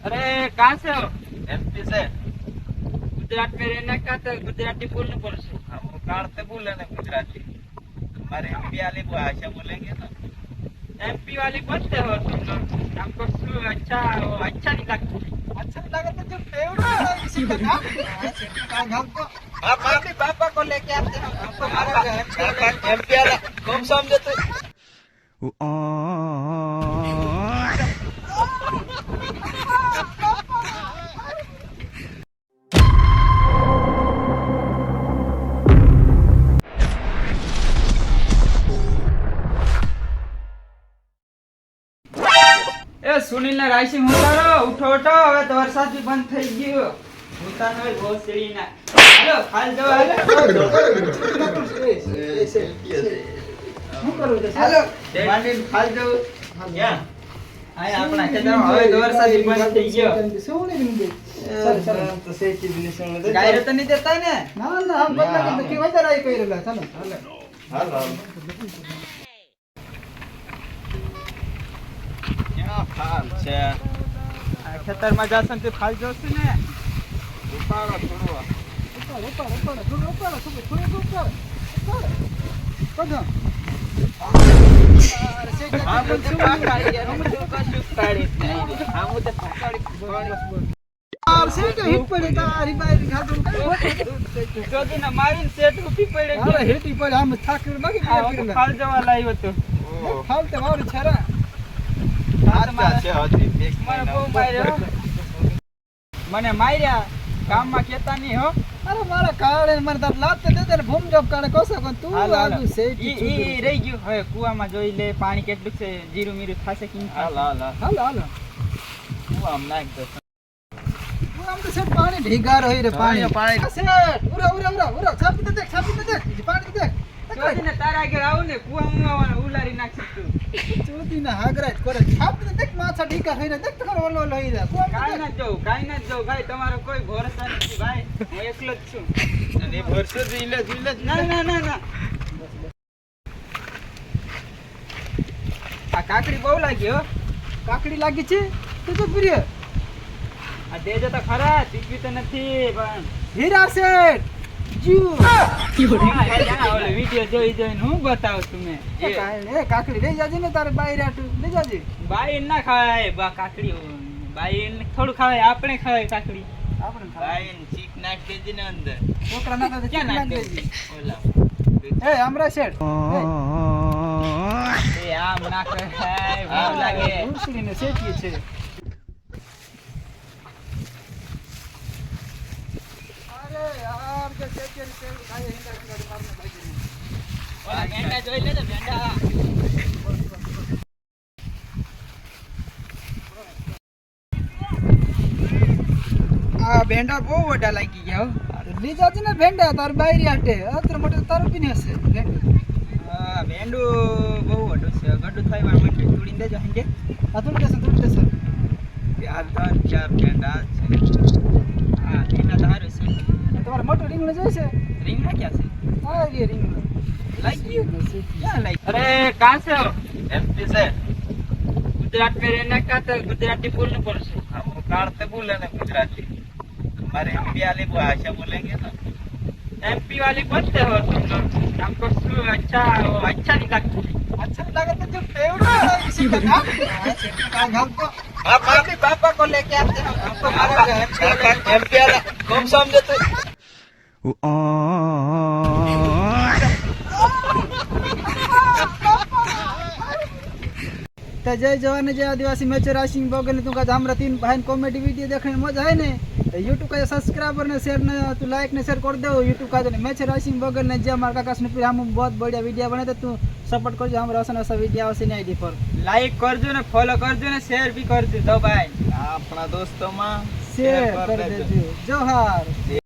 अरे कहाँ से हो? एमपी से। गुजरात में रहने का तो गुजराती बोलना पड़શે। हम काढ़ते बोले ना गुजराती, हमारे एमपी वाली भाषा बोलेंगे ना। एमपी वाली बोलते हो तुम लोग? हमको अच्छा नहीं लगता। अच्छा लगा तो जो फेवरेट है इसी का नाम हमको आप अपने पापा को लेके आते हैं, हमको हमारा एमपी वाला कौन समझे तो ए सुनील ने राइसिंग उतारो, उठो उठो, હવે તો વરસાદ બી બંધ થઈ ગયો। ઉતાર હોય બહુ સીડી ના। હાલો હાલ જાવ હાલો। શું કરું છે? હાલો માંડીને હાલ જાવ। क्या આય આપણા ખેતરમાં હવે તો વરસાદ બી બંધ થઈ ગયો। સોને બિંદે तो से की दिन सुन ગાયરો તો નહીં દેતા ને? ના ના હમ બદલા કે વધારે આઈ કઈરેલા ચાલો हेलो क्या हाल છે? આ ખેતરમાં જાસન તે ફાલ જોશે ને? ઉપાડો થોડું ઉપર થોડું કદો આ બધું કાકાડી યાર હું તો કશું કાઢી જ નહીં। આ હું તો કાકાડી આર સે કે હિટ પડે તારી બાઈ ખાધું જોદી ને મારીને સેટ ઉભી પડે અરે હેટી પડે આમ થાકી બાકી આ ફાલ જવા લાવ્યો તો। ફાલ તે વાવ છરા अच्छा છે હતી એક મને બહુ માર્યો। મને માર્યા કામમાં કેતા નહીં હો। અરે મારા કાળે મને તાર લાત દે દે ભૂમ જોબ કાળે કોસો કોન તું હાલો, હાલો। આગુ સે ઈ રહી ગયું। હવે કુવામાં જોઈ લે પાણી કેટલું છે, જીરું મીરું થાશે કે નહીં હાલ થાશે। હાલ હાલો હું આમ નાખ દો હું આમ તો સેટ પાણી ઢીગાર હોય રે પાણી પાણી સેટ ઉરા છાપી દે પાણી દેખ જોદીને તારા આગળ આવું ને કુવામાં આવવાનું ઉલારી નાખીશ તું। ચોથી ના હાગરાજ કરે છાપી દે દેખ માથા ઢીગાર હોય રે દેખ તો ઓલો લઈ રે કાઈ ના જવું ભાઈ, તમારો કોઈ ભરોસા નથી ભાઈ, હું એકલો જ છું। અને વર્ષો જીલે ના આ કાકડી બહુ લાગી હો। કાકડી લાગી છે તો તો પ્રિય આ દેજો તો ખરા, ટીપી તો નથી પણ હીરા સેટ જીવ ઓલો વિડિયો જોઈને હું બતાવું તમે। એ કાકડી લઈ જાજે ને તારે બાઈ રાટું લઈ જાજે બાઈ ના ખવાય બા કાકડી, બાઈ થોડું ખવાય, આપણે ખવાય કાકડી। આપણે ભાઈ ચીક નાખ દેજે ને અંદર છોકરા ના તો ક્યાં નાખ દેજે ઓલા એ हमरा સેટ એ આમ નાખે હાય બહુ લાગે। ઉસળી ને સેટીએ છે અરે યાર કે સેટીએ છે ખાય હિંડા મારને ભાગી ઓલા ભેંડા જોઈ લે તો ભેંડા આ ભેંડા બહુ મોટા લાગી ગયા હો। લઈ જાજે ને ભેંડા તાર બાઈ રાટે અત્ર મોટે તારું પીને હશે ભેંડું હા ભેંડું બહુ મોટું છે, ગડું થાય વાળ માટે તોડીને દેજો હંગે। આ થોડું દેશે આ ત્રણ ચાર ભેંડા છે। હા ભેંડા તો સારું છે। તમારે મોટું રીંગણું જોઈશે રીંગણા ક્યાં છે? હા રે રીંગણું લાગી ક્યાં લાગી? અરે कहाँ से हो? एमपी से। गुजरात में रहने का तो गुजराती बोलना पड़શે। हम काढ़ते बोले ना गुजराती, हमारे एमपी वाली भाषा बोलेंगे ना। एमपी वाली बोलते हो तुम लोग? हमको अच्छा नहीं लगता। अच्छा लगा तो जो फेवरेट है इसी का नाम हमको आप अपने पापा को लेके आते हैं, हमको हमारा एमपी वाला कौन समझे तो तो जय जवान जय आदिवासी मैच राशिंग बगल तुमका हमरा तीन बहन कॉमेडी वीडियो देखने में मजा है ने तो यूट्यूब का सब्सक्राइबर ने शेयर ने तू लाइक ने शेयर कर दे यूट्यूब का जो मैच राशिंग बगल ने जे हमारा काका ने फिर हम बहुत बढ़िया वीडियो बने तो तू सपोर्ट कर जो हमरा ऐसा वीडियो आवશે ने आईडी पर लाइक करजो ने फॉलो करजो ने शेयर भी करजो दो भाई। अपना दोस्तों में शेयर कर देજો जोहार।